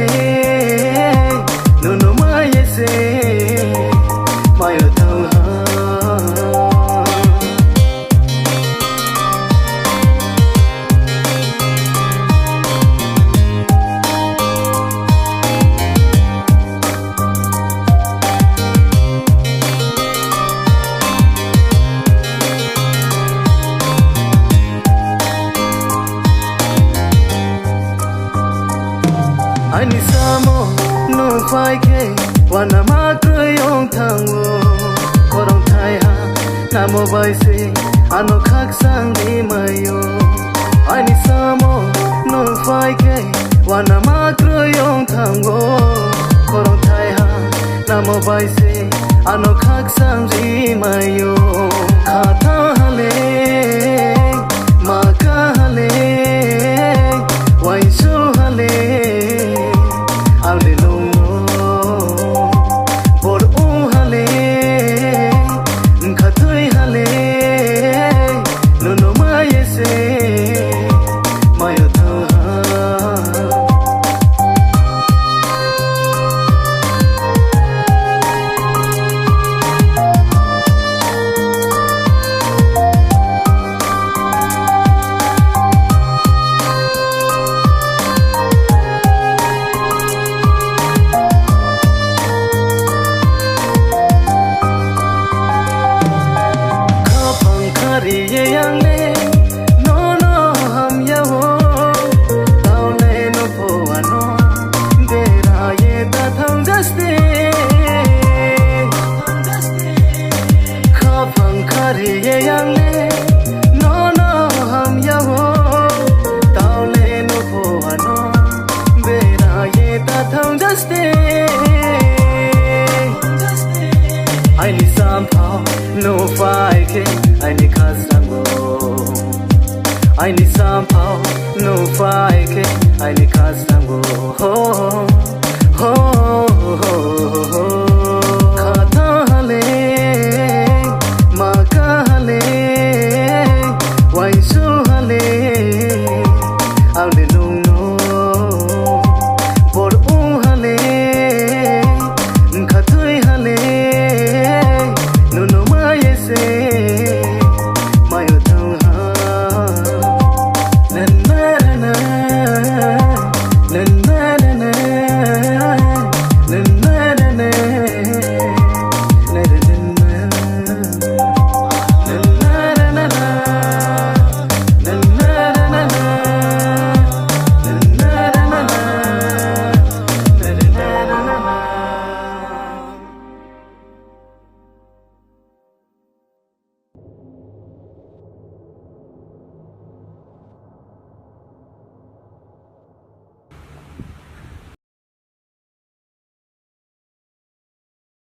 halei no no mai se mai tau ha Ani samo no fai ke wana ma krayong thangwo korong thai ha namo bai se ano khak sang ni mayo Ani samo no fai ke wana ma krayong thangwo korong thai ha namo bai se ano khak sang ni mayo Khathang halei ma ka halei wai su halei Borok halei Khathang halei no no mai se mai tau Reang le no no ham ya ho tao le no po ano de ra ye ta thang jaste Khathang khari reang le no no ham ya ho tao le no po ano de ra ye ta thang jaste I need some power no fight I need I need some power, no fight, I need Khathang.